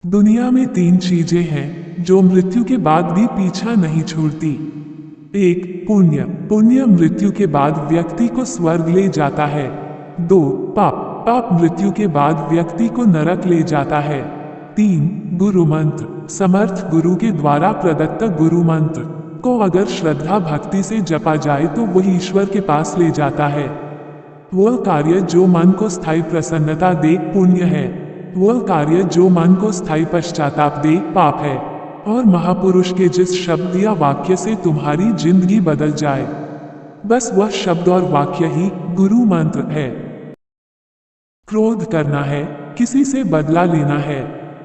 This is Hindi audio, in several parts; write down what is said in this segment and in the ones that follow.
दुनिया में तीन चीजें हैं जो मृत्यु के बाद भी पीछा नहीं छोड़ती। एक, पुण्य। पुण्य मृत्यु के बाद व्यक्ति को स्वर्ग ले जाता है। दो, पाप। पाप मृत्यु के बाद व्यक्ति को नरक ले जाता है। तीन, गुरु मंत्र। समर्थ गुरु के द्वारा प्रदत्त गुरु मंत्र को अगर श्रद्धा भक्ति से जपा जाए तो वही ईश्वर के पास ले जाता है। वह कार्य जो मन को स्थायी प्रसन्नता दे पुण्य है। वह कार्य जो मन को स्थायी पश्चाताप दे पाप है। और महापुरुष के जिस शब्द या वाक्य से तुम्हारी जिंदगी बदल जाए, बस वह शब्द और वाक्य ही गुरु मंत्र है। क्रोध करना है, किसी से बदला लेना है,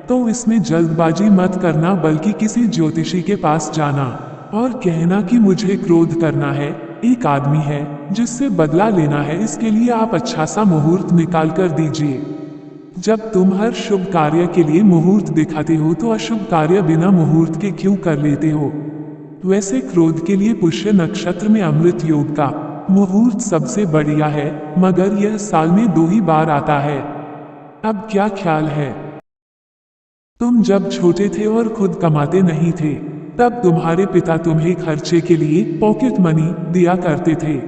तो इसमें जल्दबाजी मत करना, बल्कि किसी ज्योतिषी के पास जाना और कहना कि मुझे क्रोध करना है। एक आदमी है जिससे बदला लेना है, इसके लिए आप अच्छा सा मुहूर्त निकाल कर दीजिए। जब तुम हर शुभ कार्य के लिए मुहूर्त दिखाते हो तो अशुभ कार्य बिना मुहूर्त के क्यों कर लेते हो? वैसे क्रोध के लिए पुष्य नक्षत्र में अमृत योग का मुहूर्त सबसे बढ़िया है, मगर यह साल में 2 ही बार आता है। अब क्या ख्याल है? तुम जब छोटे थे और खुद कमाते नहीं थे, तब तुम्हारे पिता तुम्हें खर्चे के लिए पॉकेट मनी दिया करते थे।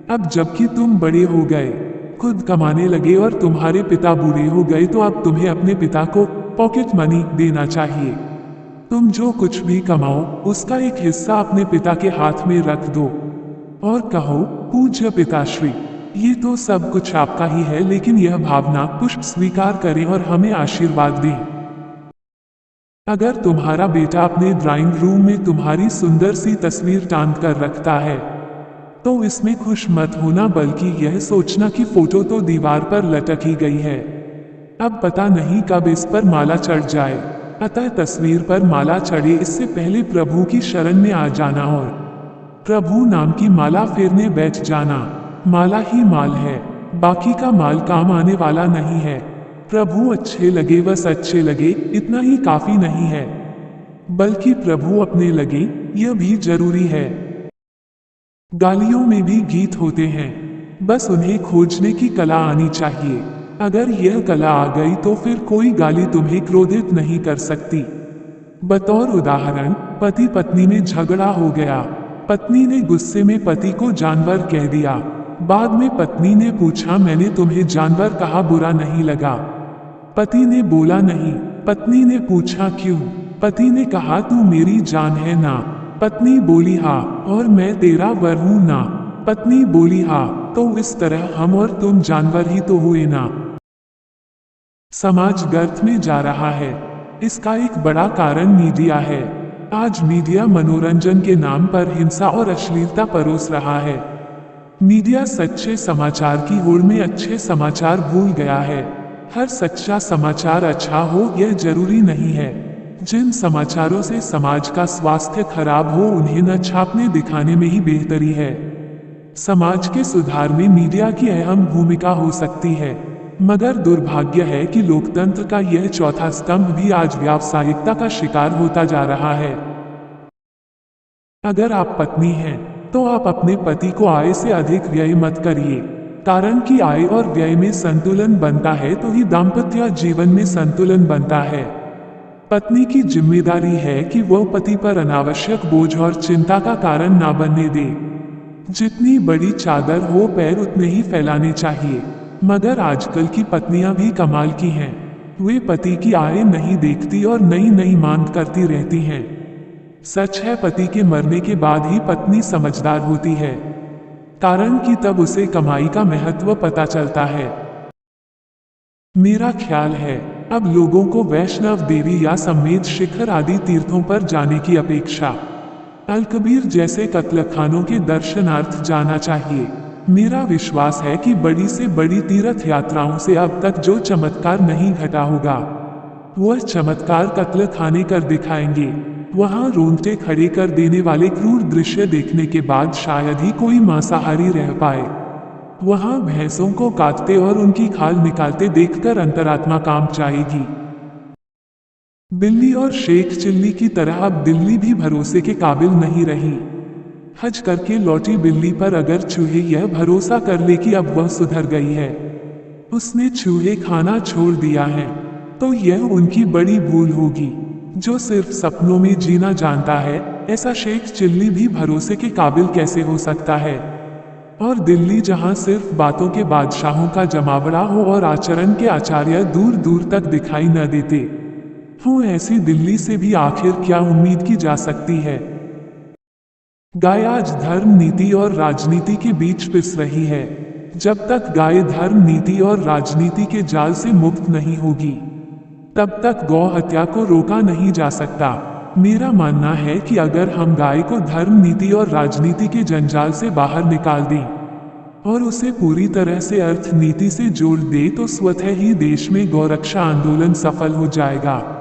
अब जबकि तुम बड़े हो गए, खुद कमाने लगे और तुम्हारे पिता बूढ़े हो गए, तो अब तुम्हें अपने पिता को पॉकेट मनी देना चाहिए। तुम जो कुछ भी कमाओ उसका एक हिस्सा अपने पिता के हाथ में रख दो और कहो, पूज्य पिताश्री, ये तो सब कुछ आपका ही है, लेकिन यह भावना पुष्प स्वीकार करें और हमें आशीर्वाद दें। अगर तुम्हारा बेटा अपने ड्राइंग रूम में तुम्हारी सुंदर सी तस्वीर टांग कर रखता है, तो इसमें खुश मत होना, बल्कि यह सोचना कि फोटो तो दीवार पर लटक ही गई है, अब पता नहीं कब इस पर माला चढ़ जाए। अतः तस्वीर पर माला चढ़े इससे पहले प्रभु की शरण में आ जाना और प्रभु नाम की माला फेरने बैठ जाना। माला ही माल है, बाकी का माल काम आने वाला नहीं है। प्रभु अच्छे लगे, बस अच्छे लगे, इतना ही काफी नहीं है, बल्कि प्रभु अपने लगे, यह भी जरूरी है। गालियों में भी गीत होते हैं, बस उन्हें खोजने की कला आनी चाहिए। अगर यह कला आ गई तो फिर कोई गाली तुम्हें क्रोधित नहीं कर सकती। बतौर उदाहरण, पति पत्नी में झगड़ा हो गया। पत्नी ने गुस्से में पति को जानवर कह दिया। बाद में पत्नी ने पूछा, मैंने तुम्हें जानवर कहा, बुरा नहीं लगा? पति ने बोला नहीं। पत्नी ने पूछा, क्यों? पति ने कहा, तू मेरी जान है ना? पत्नी बोली, हाँ, और मैं तेरा वर हूं ना? पत्नी बोली, हाँ, तो इस तरह हम और तुम जानवर ही तो हुए ना? समाज गर्त में जा रहा है, इसका एक बड़ा कारण मीडिया है। आज मीडिया मनोरंजन के नाम पर हिंसा और अश्लीलता परोस रहा है। मीडिया सच्चे समाचार की होड़ में अच्छे समाचार भूल गया है। हर सच्चा समाचार अच्छा हो यह जरूरी नहीं है। जिन समाचारों से समाज का स्वास्थ्य खराब हो उन्हें न छापने दिखाने में ही बेहतरी है। समाज के सुधार में मीडिया की अहम भूमिका हो सकती है, मगर दुर्भाग्य है कि लोकतंत्र का यह चौथा स्तंभ भी आज व्यावसायिकता का शिकार होता जा रहा है। अगर आप पत्नी हैं, तो आप अपने पति को आय से अधिक व्यय मत करिए, कारण कि आय और व्यय में संतुलन बनता है तो ही दाम्पत्य जीवन में संतुलन बनता है। पत्नी की जिम्मेदारी है कि वह पति पर अनावश्यक बोझ और चिंता का कारण ना बनने दे। जितनी बड़ी चादर हो पैर उतने ही फैलाने चाहिए। मगर आजकल की पत्नियां भी कमाल की हैं। वे पति की आय नहीं देखती और नई नई मांग करती रहती हैं। सच है, पति के मरने के बाद ही पत्नी समझदार होती है, कारण कि तब उसे कमाई का महत्व पता चलता है। मेरा ख्याल है अब लोगों को वैष्णव देवी या समेत शिखर आदि तीर्थों पर जाने की अपेक्षा अलकबीर जैसे कत्लखानों के दर्शनार्थ जाना चाहिए। मेरा विश्वास है कि बड़ी से बड़ी तीर्थ यात्राओं से अब तक जो चमत्कार नहीं घटा होगा, वह चमत्कार कत्लखाने कर दिखाएंगे। वहां रोंगटे खड़े कर देने वाले क्रूर दृश्य देखने के बाद शायद ही कोई मांसाहारी रह पाए। वहां भैंसों को काटते और उनकी खाल निकालते देखकर अंतरात्मा कांप जाएगी। बिल्ली और शेख चिल्ली की तरह अब दिल्ली भी भरोसे के काबिल नहीं रही। हज करके लौटी बिल्ली पर अगर चूहे यह भरोसा कर ले कि अब वह सुधर गई है, उसने चूहे खाना छोड़ दिया है। तो यह उनकी बड़ी भूल होगी। जो सिर्फ सपनों में जीना जानता है, ऐसा शेख चिल्ली भी भरोसे के काबिल कैसे हो सकता है। और दिल्ली जहां सिर्फ बातों के बादशाहों का जमावड़ा हो और आचरण के आचार्य दूर दूर तक दिखाई न देते हो, ऐसी दिल्ली से भी आखिर क्या उम्मीद की जा सकती है। गाय आज धर्म, नीति और राजनीति के बीच पिस रही है। जब तक गाय धर्म, नीति और राजनीति के जाल से मुक्त नहीं होगी, तब तक गौ हत्या को रोका नहीं जा सकता। मेरा मानना है कि अगर हम गाय को धर्म, नीति और राजनीति के जंजाल से बाहर निकाल दें और उसे पूरी तरह से अर्थ नीति से जोड़ दें, तो स्वतः ही देश में गौरक्षा आंदोलन सफल हो जाएगा।